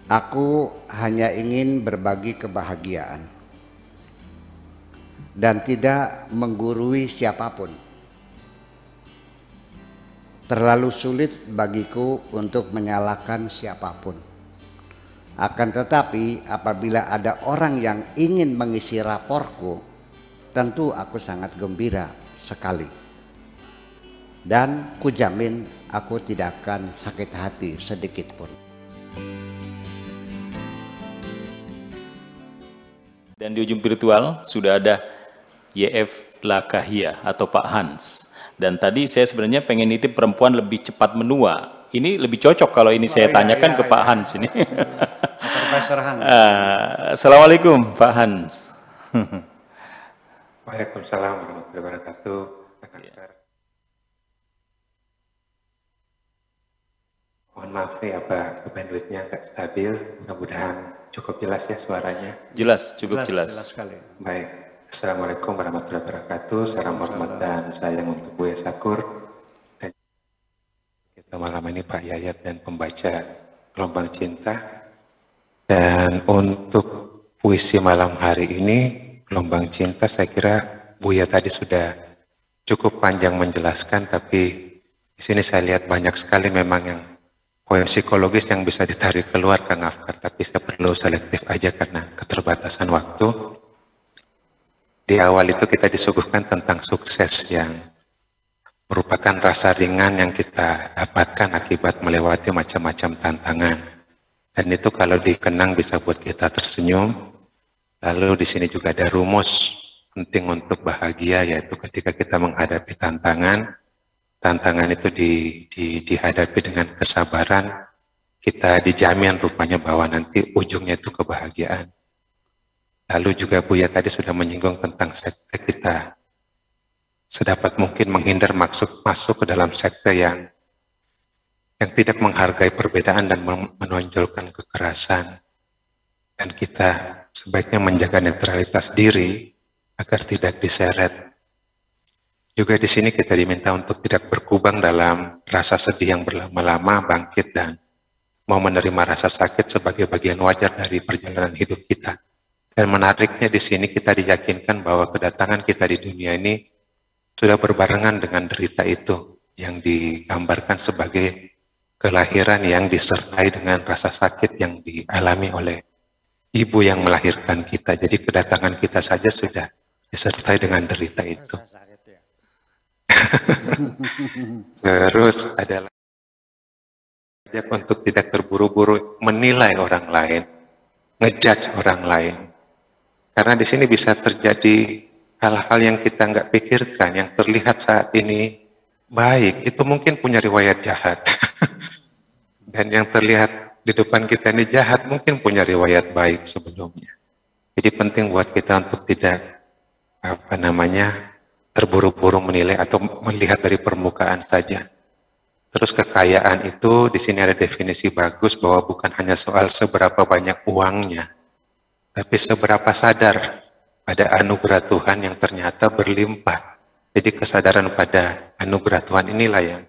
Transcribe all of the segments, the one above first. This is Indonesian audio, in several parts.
Aku hanya ingin berbagi kebahagiaan dan tidak menggurui siapapun. Terlalu sulit bagiku untuk menyalahkan siapapun. Akan tetapi apabila ada orang yang ingin mengisi raporku, tentu aku sangat gembira sekali. Dan kujamin aku tidak akan sakit hati sedikit pun. Dan di ujung virtual sudah ada YF Lakahia atau Pak Hans. Dan tadi saya sebenarnya pengen nitip perempuan lebih cepat menua. Ini lebih cocok kalau ini saya tanyakan ke Pak Hans ini. Profesor Hans. Assalamualaikum Pak Hans. Waalaikumsalam warahmatullahi wabarakatuh. Mohon maaf nih apa bandwidthnya agak stabil. Mudah-mudahan cukup jelas ya suaranya. Jelas, cukup jelas. Jelas sekali. Baik. Assalamualaikum warahmatullahi wabarakatuh. Salam hormat dan sayang untuk Buya Sakur. Dan kita malam ini Pak Yayat dan pembaca Gelombang Cinta. Dan untuk puisi malam hari ini, Gelombang Cinta, saya kira Buya tadi sudah cukup panjang menjelaskan, tapi di sini saya lihat banyak sekali memang yang poin psikologis yang bisa ditarik keluar Kang Afkar, tapi saya perlu selektif aja karena keterbatasan waktu. Di awal itu kita disuguhkan tentang sukses yang merupakan rasa ringan yang kita dapatkan akibat melewati macam-macam tantangan. Dan itu kalau dikenang bisa buat kita tersenyum. Lalu di sini juga ada rumus penting untuk bahagia, yaitu ketika kita menghadapi tantangan itu dihadapi dengan kesabaran, kita dijamin rupanya bahwa nanti ujungnya itu kebahagiaan. Lalu juga Buya tadi sudah menyinggung tentang sekte kita. Sedapat mungkin menghindar masuk ke dalam sekte yang tidak menghargai perbedaan dan menonjolkan kekerasan. Dan kita sebaiknya menjaga netralitas diri agar tidak diseret. Juga di sini kita diminta untuk tidak berkubang dalam rasa sedih yang berlama-lama, bangkit dan mau menerima rasa sakit sebagai bagian wajar dari perjalanan hidup kita. Dan menariknya di sini kita diyakinkan bahwa kedatangan kita di dunia ini sudah berbarengan dengan derita itu yang digambarkan sebagai kelahiran yang disertai dengan rasa sakit yang dialami oleh ibu yang melahirkan kita. Jadi kedatangan kita saja sudah disertai dengan derita itu. Terus adalah untuk tidak terburu-buru menilai orang lain, ngejudge orang lain. Karena di sini bisa terjadi hal-hal yang kita nggak pikirkan, yang terlihat saat ini baik, itu mungkin punya riwayat jahat. Dan yang terlihat di depan kita ini jahat, mungkin punya riwayat baik sebelumnya. Jadi penting buat kita untuk tidak terburu-buru menilai atau melihat dari permukaan saja. Terus kekayaan itu di sini ada definisi bagus bahwa bukan hanya soal seberapa banyak uangnya, tapi seberapa sadar pada anugerah Tuhan yang ternyata berlimpah. Jadi kesadaran pada anugerah Tuhan inilah yang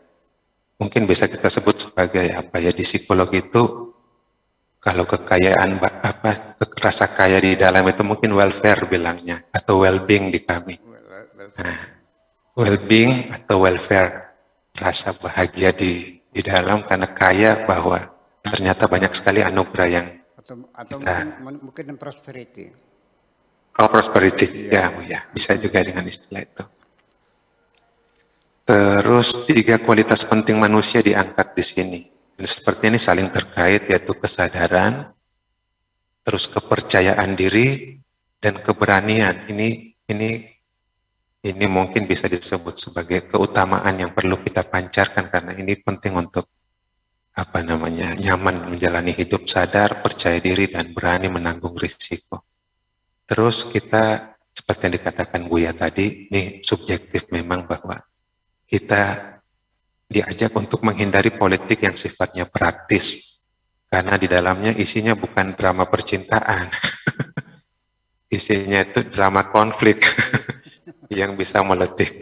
mungkin bisa kita sebut sebagai di psikologi itu, kalau kekayaan rasa kaya di dalam itu mungkin welfare bilangnya, atau well-being di kami. Nah, well-being atau welfare, rasa bahagia di dalam karena kaya bahwa ternyata banyak sekali anugerah yang atau mungkin prosperity. Oh, prosperity, ya, bisa juga dengan istilah itu. Terus 3 kualitas penting manusia diangkat di sini. Dan seperti ini saling terkait, yaitu kesadaran, terus kepercayaan diri, dan keberanian. Ini mungkin bisa disebut sebagai keutamaan yang perlu kita pancarkan karena ini penting untuk nyaman menjalani hidup, sadar, percaya diri dan berani menanggung risiko. Terus kita seperti yang dikatakan Buya tadi, ini subjektif memang bahwa kita diajak untuk menghindari politik yang sifatnya praktis karena di dalamnya isinya bukan drama percintaan. Isinya itu drama konflik. Yang bisa melelahkan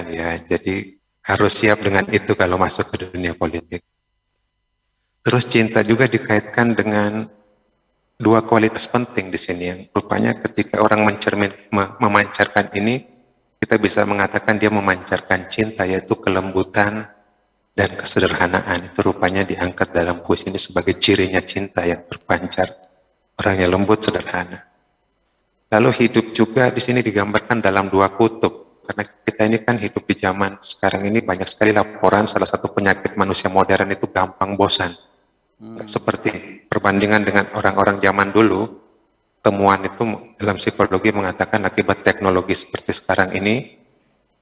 ya. Jadi harus siap dengan itu kalau masuk ke dunia politik. Terus cinta juga dikaitkan dengan dua kualitas penting di sini yang rupanya ketika orang memancarkan ini, kita bisa mengatakan dia memancarkan cinta, yaitu kelembutan dan kesederhanaan. Itu rupanya diangkat dalam puisi ini sebagai cirinya cinta yang terpancar. Orangnya lembut, sederhana. Lalu hidup juga di sini digambarkan dalam dua kutub. Karena kita ini kan hidup di zaman sekarang ini banyak sekali laporan salah satu penyakit manusia modern itu gampang bosan. Seperti perbandingan dengan orang-orang zaman dulu, temuan itu dalam psikologi mengatakan akibat teknologi seperti sekarang ini,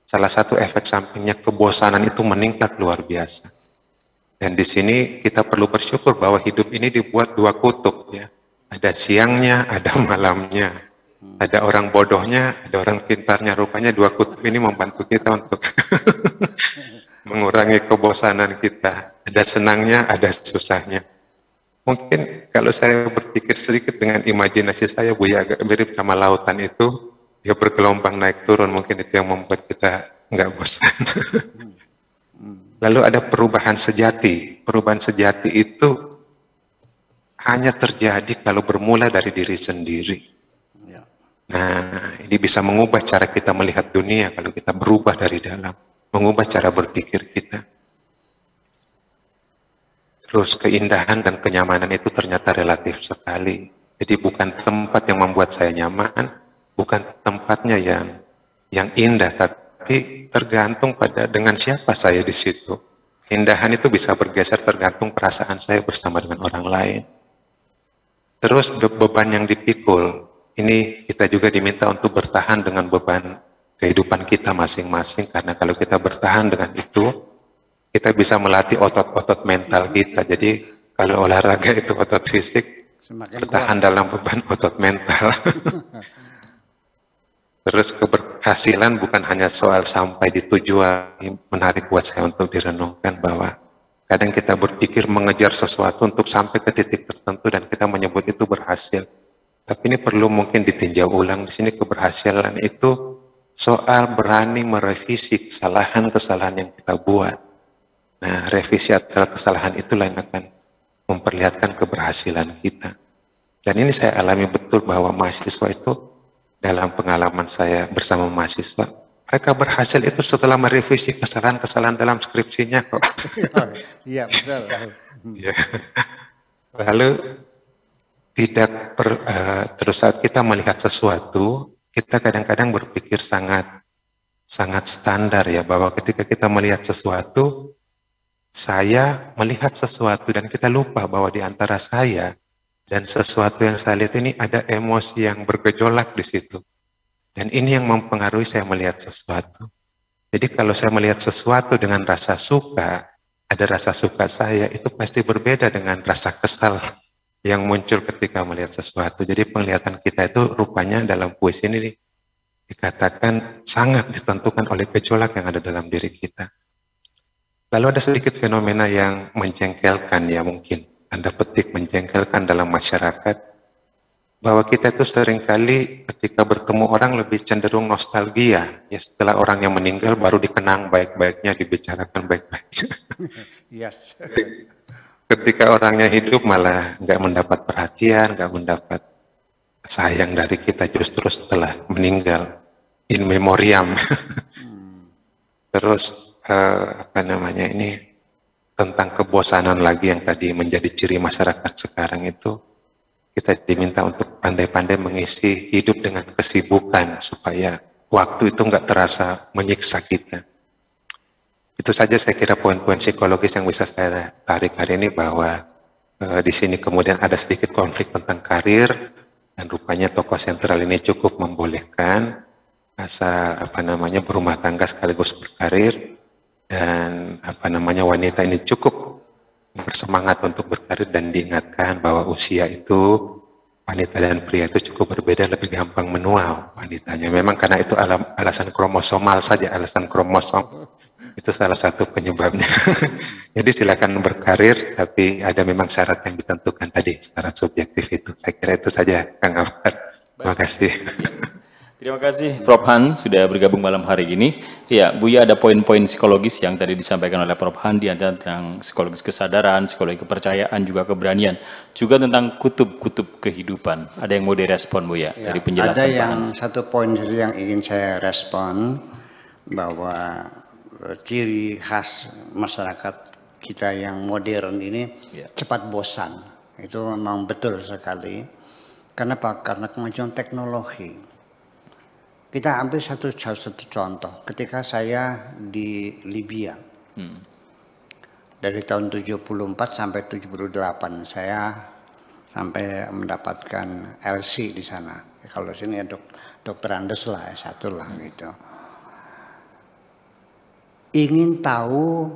salah satu efek sampingnya kebosanan itu meningkat luar biasa. Dan di sini kita perlu bersyukur bahwa hidup ini dibuat dua kutub, ya. Ada siangnya, ada malamnya. Ada orang bodohnya, ada orang pintarnya. Rupanya dua kutub ini membantu kita untuk mengurangi kebosanan kita. Ada senangnya, ada susahnya. Mungkin kalau saya berpikir sedikit dengan imajinasi saya, Buya, agak mirip sama lautan itu. Dia bergelombang naik turun, mungkin itu yang membuat kita nggak bosan. Lalu ada perubahan sejati. Perubahan sejati itu hanya terjadi kalau bermula dari diri sendiri. Nah, ini bisa mengubah cara kita melihat dunia kalau kita berubah dari dalam, mengubah cara berpikir kita. Terus keindahan dan kenyamanan itu ternyata relatif sekali. Jadi bukan tempat yang membuat saya nyaman, bukan tempatnya yang indah, tapi tergantung pada dengan siapa saya di situ. Keindahan itu bisa bergeser tergantung perasaan saya bersama dengan orang lain. Terus beban yang dipikul, ini kita juga diminta untuk bertahan dengan beban kehidupan kita masing-masing, karena kalau kita bertahan dengan itu, kita bisa melatih otot-otot mental kita. Jadi kalau olahraga itu otot fisik, semakin bertahan kuat dalam beban otot mental. Terus keberhasilan bukan hanya soal sampai di tujuan. Menarik buat saya untuk direnungkan bahwa kadang kita berpikir mengejar sesuatu untuk sampai ke titik tertentu dan kita menyebut itu berhasil. Tapi ini perlu mungkin ditinjau ulang. Di sini keberhasilan itu soal berani merevisi kesalahan-kesalahan yang kita buat. Nah, revisi atas kesalahan itulah yang akan memperlihatkan keberhasilan kita. Dan ini saya alami betul bahwa mahasiswa itu, dalam pengalaman saya bersama mahasiswa, mereka berhasil itu setelah merevisi kesalahan-kesalahan dalam skripsinya kok. Iya, betul. Ya. Lalu terus saat kita melihat sesuatu, kita kadang-kadang berpikir sangat standar ya, bahwa ketika kita melihat sesuatu, saya melihat sesuatu dan kita lupa bahwa di antara saya dan sesuatu yang saya lihat ini ada emosi yang bergejolak di situ. Dan ini yang mempengaruhi saya melihat sesuatu. Jadi kalau saya melihat sesuatu dengan rasa suka, ada rasa suka saya, itu pasti berbeda dengan rasa kesal yang muncul ketika melihat sesuatu. Jadi penglihatan kita itu rupanya dalam puisi ini dikatakan sangat ditentukan oleh gejolak yang ada dalam diri kita. Lalu ada sedikit fenomena yang menjengkelkan ya, mungkin tanda petik menjengkelkan dalam masyarakat, bahwa kita itu seringkali ketika bertemu orang lebih cenderung nostalgia. Ya, setelah orang yang meninggal baru dikenang baik-baiknya, dibicarakan baik-baiknya. Yes. Ketika orangnya hidup malah nggak mendapat perhatian, nggak mendapat sayang dari kita justru setelah meninggal, in memoriam. Terus ini tentang kebosanan lagi yang tadi menjadi ciri masyarakat sekarang itu, kita diminta untuk pandai-pandai mengisi hidup dengan kesibukan supaya waktu itu nggak terasa menyiksa kita. Itu saja saya kira poin-poin psikologis yang bisa saya tarik hari ini, bahwa di sini kemudian ada sedikit konflik tentang karir, dan rupanya tokoh sentral ini cukup membolehkan asal berumah tangga sekaligus berkarir, dan wanita ini cukup bersemangat untuk berkarir dan diingatkan bahwa usia itu wanita dan pria itu cukup berbeda, lebih gampang menua wanitanya. Memang karena itu alasan kromosomal saja, alasan kromosom itu salah satu penyebabnya. Jadi silakan berkarir, tapi ada memang syarat yang ditentukan tadi, syarat subjektif itu. Saya kira itu saja, Kang Afar. Terima kasih. Terima kasih Prof. Hans sudah bergabung malam hari ini. Ya, Buya ada poin-poin psikologis yang tadi disampaikan oleh Prof. Hans, di antara tentang psikologis kesadaran, psikologi kepercayaan, juga keberanian, juga tentang kutub-kutub kehidupan. Ada yang mau direspon Buya Ya, dari penjelasan ada Pak yang Hans? satu poin yang ingin saya respon, bahwa ciri khas masyarakat kita yang modern ini cepat bosan. Itu memang betul sekali. Kenapa? Karena kemajuan teknologi. Kita ambil satu contoh. Ketika saya di Libya, dari tahun 74 sampai 78, saya sampai mendapatkan LC di sana. Kalau sini ya dokter Andes lah, S1 lah gitu. Ingin tahu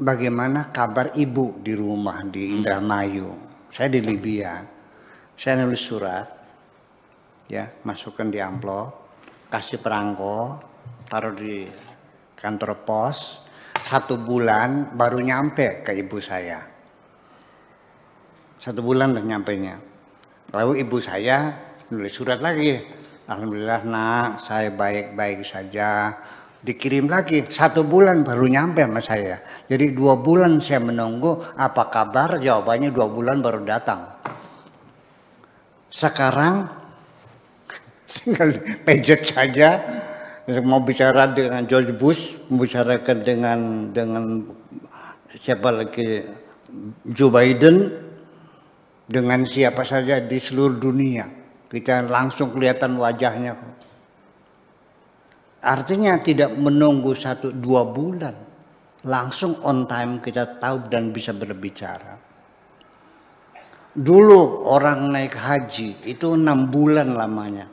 bagaimana kabar ibu di rumah di Indramayu. Saya di Libya. Saya nulis surat, ya, masukkan di amplop, kasih perangko, taruh di kantor pos. 1 bulan baru nyampe ke ibu saya. 1 bulan dan nyampenya. Lalu ibu saya nulis surat lagi. Alhamdulillah nak, saya baik-baik saja. Dikirim lagi, 1 bulan baru nyampe sama saya. Jadi 2 bulan saya menunggu, apa kabar? Jawabannya 2 bulan baru datang. Sekarang tinggal pejet saja, mau bicara dengan George Bush, membicarakan dengan siapa lagi, Joe Biden, dengan siapa saja di seluruh dunia, kita langsung kelihatan wajahnya. Artinya tidak menunggu 1-2 bulan, langsung on time kita tahu dan bisa berbicara. Dulu orang naik haji itu 6 bulan lamanya,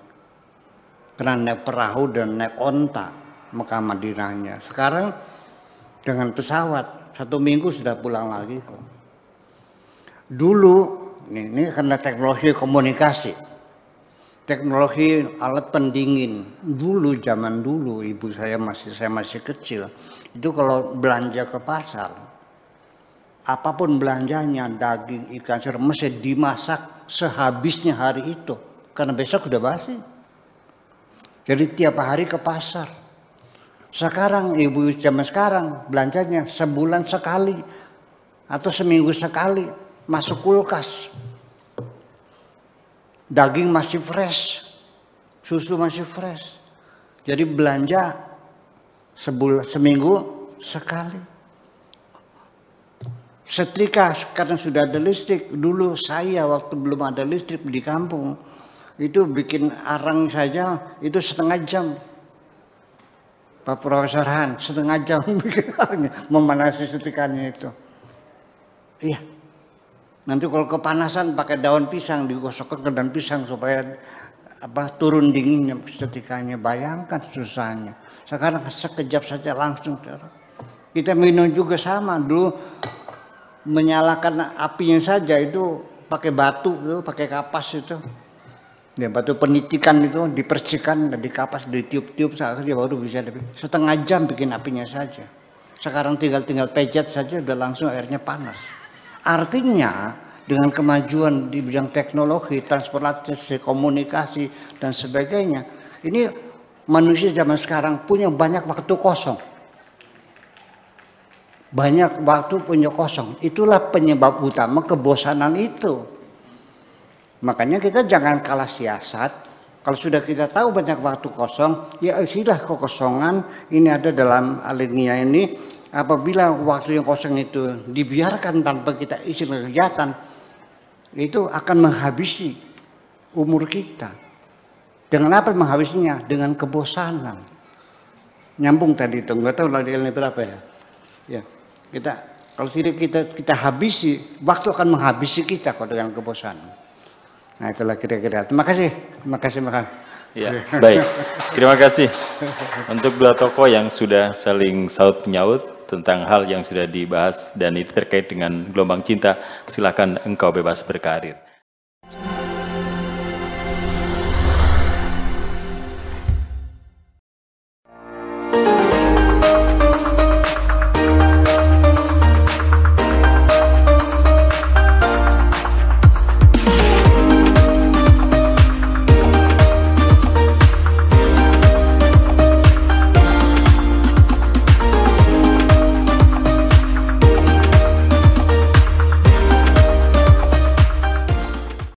karena naik perahu dan naik onta Mekah Madinahnya. Sekarang dengan pesawat 1 minggu sudah pulang lagi kok. Dulu ini karena teknologi komunikasi, teknologi alat pendingin. Dulu zaman dulu saya masih kecil, itu kalau belanja ke pasar, apapun belanjanya, daging, ikan, sayur, mesti dimasak sehabisnya hari itu, karena besok udah basi. Jadi tiap hari ke pasar. Sekarang ibu zaman sekarang belanjanya sebulan sekali atau seminggu sekali, masuk kulkas. Daging masih fresh, susu masih fresh. Jadi belanja seminggu sekali. Setrika karena sudah ada listrik. Dulu saya waktu belum ada listrik di kampung, itu bikin arang saja itu 1/2 jam. Pak Profesor Han, 1/2 jam bikin arangnya, memanasi setrikanya itu. Iya. Nanti kalau kepanasan pakai daun pisang, digosok ke daun pisang supaya turun dinginnya setrikanya. Bayangkan susahnya. Sekarang sekejap saja langsung. Kita minum juga sama dulu. Menyalakan apinya saja itu pakai batu, pakai kapas itu. Ya, batu penitikan itu dipercikan dan dikapas, ditiup-tiup saja baru bisa lebih. 1/2 jam bikin apinya saja. Sekarang tinggal pejet saja udah langsung airnya panas. Artinya dengan kemajuan di bidang teknologi, transportasi, komunikasi dan sebagainya, ini manusia zaman sekarang punya banyak waktu kosong. Banyak waktu punya kosong. Itulah penyebab utama kebosanan itu. Makanya kita jangan kalah siasat. Kalau sudah kita tahu banyak waktu kosong, ya isilah kekosongan. Ini ada dalam alinea ini. Apabila waktu yang kosong itu dibiarkan tanpa kita isi kegiatan, itu akan menghabisi umur kita. Dengan apa menghabisinya? Dengan kebosanan. Nyambung tadi itu, nggak tahu lagi berapa ya. Ya. Kalau tidak kita habisi, waktu akan menghabisi kita kalau dengan kebosanan. Nah itulah kira-kira. Terima kasih. Ya, baik. Terima kasih untuk dua tokoh yang sudah saling saut menyaut tentang hal yang sudah dibahas dan itu terkait dengan gelombang cinta. Silakan engkau bebas berkarir.